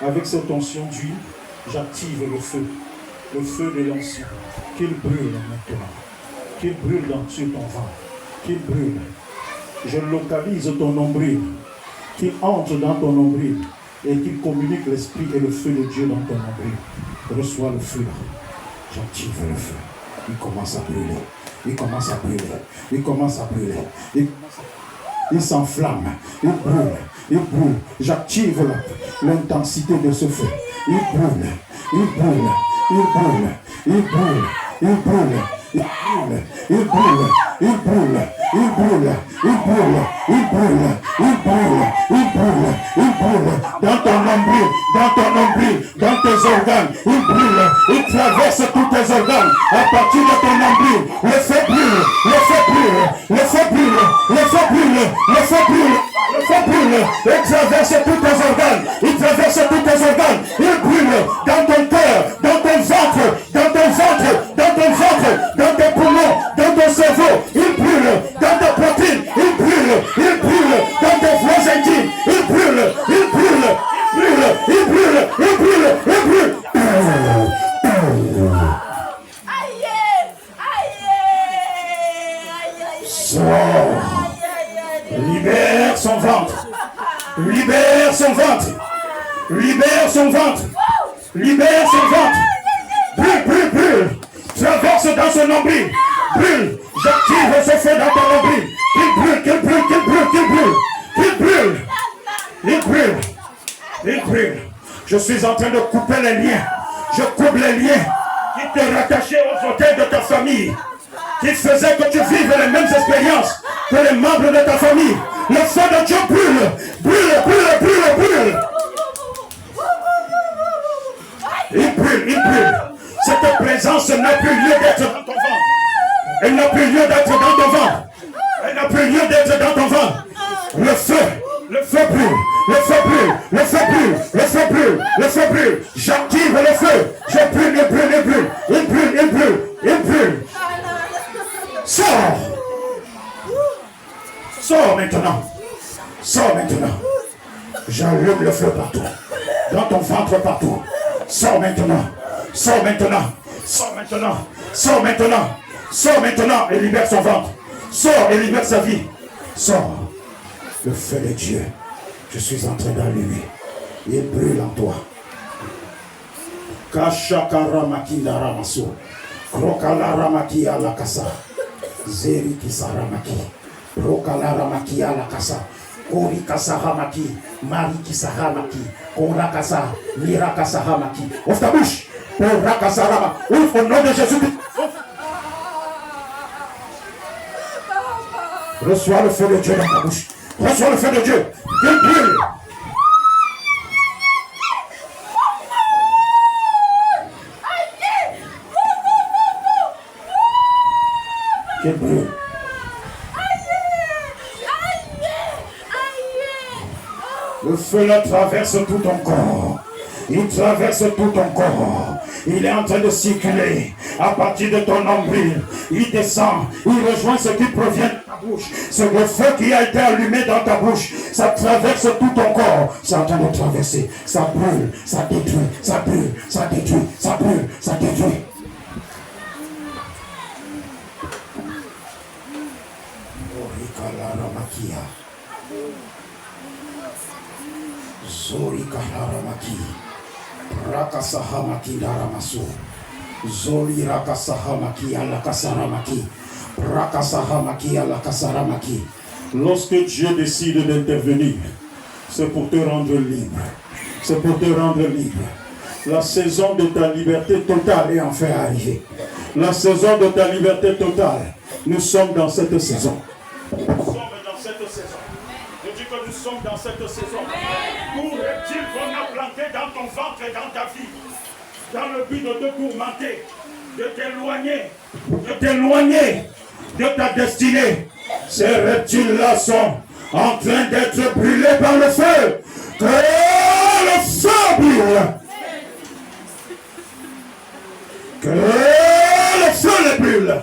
Avec cette onction d'huile, j'active le feu de l'onction. Qu'il brûle maintenant. Qu'il brûle sur ton ventre. Qu'il brûle. Je localise ton nombril. Qu'il entre dans ton nombril et qu'il communique l'esprit et le feu de Dieu dans ton nombril. Reçois le feu. J'active le feu. Il commence à brûler. Il commence à brûler. Il commence à brûler. Il s'enflamme. Il brûle. Il brûle. J'active l'intensité de ce feu. Il brûle. Il brûle. Il brûle. Il brûle. Il brûle. Il brûle. Il brûle. Il brûle. Il brûle. Il brûle. Il brûle. Il brûle. Il brûle. Il brûle. Dans ton nombril, dans tes organes, il brûle. Il traverse tous tes organes. À partir de ton nombril, le feu brûle. Le feu brûle. Le feu brûle. Le feu brûle. Le feu brûle. Le feu brûle. Il traverse tous tes organes. Il traverse tous tes organes. Il brûle dans ton cœur, dans ton ventre, dans ton ventre, dans ton ventre, dans tes poumons, dans ton cerveau. Il brûle dans tes protéines. Il brûle. Il brûle dans tes voies intimes. Il brûle. Il brûle. Il brûle. Il brûle. Il brûle. Il brûle. Sors. Libère son ventre. Libère son ventre. Libère son ventre. Libère son ventre. Brûle, brûle, brûle. Traverse dans son nombril. Brûle. J'active ce feu dans ton nombril. Qu'il brûle, qu'il brûle, qu'il brûle, qu'il brûle. Qu'il brûle. Il brûle. Il brûle. Je suis en train de couper les liens. Je coupe les liens qui te rattachaient aux orteils de ta famille, qui faisaient que tu vives les mêmes expériences que les membres de ta famille. Le feu de Dieu brûle. Brûle, brûle, brûle, brûle. Il brûle, il brûle. Cette présence n'a plus lieu d'être dans ton ventre. Elle n'a plus lieu d'être dans ton ventre. Elle n'a plus lieu d'être dans ton ventre. Le feu brûle. Le feu brûle. Le feu brûle. Le feu brûle. Le feu brûle. J'active le feu. Je brûle, il brûle, il brûle. Il brûle, il brûle. Il brûle. Sors. Sors maintenant. Sors maintenant. J'allume le feu partout. Dans ton ventre partout. Sors maintenant. Sors maintenant. Sors maintenant. Sors maintenant. Sors maintenant et libère son ventre. Sors et libère sa vie. Sors. Le feu de Dieu. Je suis en train d'allumer. Il brûle en toi. Kashakaramaki daramasu. Krokalaramaki alakasa. Zeriki saramaki. Prokalaramaki alakasa. Korikasahamaki. Marikisahamaki. Korakasa. Mirakasahamaki. Ouvre ta bouche. Korakasarama. Ouvre au nom de Jésus. Reçois le feu de Dieu dans ta bouche. Reçois le feu de Dieu. Il brûle. Qu'il brûle. Le feu là traverse tout ton corps. Il traverse tout ton corps. Il est en train de circuler à partir de ton nombril. Il descend. Il rejoint ce qui provient de ta bouche. C'est le feu qui a été allumé dans ta bouche. Ça traverse tout ton corps. C'est en train de traverser. Ça brûle. Ça détruit. Ça brûle. Ça détruit. Ça brûle. Ça détruit. Zori Kaharamaki Rakasahamaki Daramasu Zori Rakasahamaki Alakasaramaki Rakasahamaki Alakasaramaki. Lorsque Dieu décide d'intervenir, c'est pour te rendre libre. C'est pour te rendre libre. La saison de ta liberté totale est enfin arrivée. La saison de ta liberté totale. Nous sommes dans cette saison. Nous sommes dans cette saison. Je dis que nous sommes dans cette saison. Tout reptile qu'on a planté dans ton ventre et dans ta vie, dans le but de te tourmenter, de t'éloigner de ta destinée. Ces reptiles-là sont en train d'être brûlés par le feu. Que le feu brûle. Que le feu les brûle.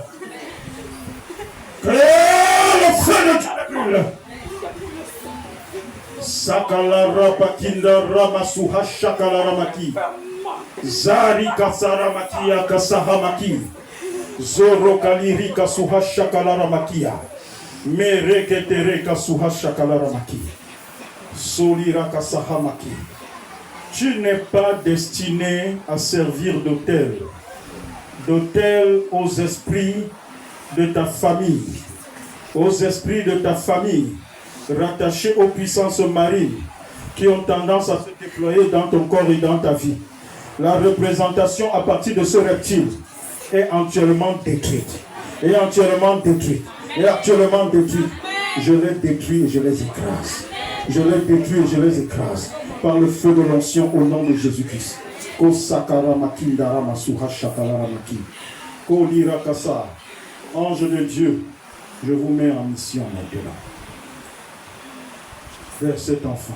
Que le feu de Dieu les brûle. Saka Kalarapa kinda ramasuha shakalaramaki. Zari kasaramakia kasahamaki. Zoro kaliri kasuha shakalaramakia. Mereketere kasuha shakalaramaki. Solira kasahamaki. Tu n'es pas destiné à servir d'autel aux esprits de ta famille, aux esprits de ta famille, rattachés aux puissances marines qui ont tendance à se déployer dans ton corps et dans ta vie. La représentation à partir de ce reptile est entièrement détruite. Et entièrement détruite. Et actuellement détruite. Je les détruis et je les écrase. Je les détruis et je les écrase. Par le feu de l'onction au nom de Jésus-Christ. Ange de Dieu, je vous mets en mission maintenant. Vers cet enfant.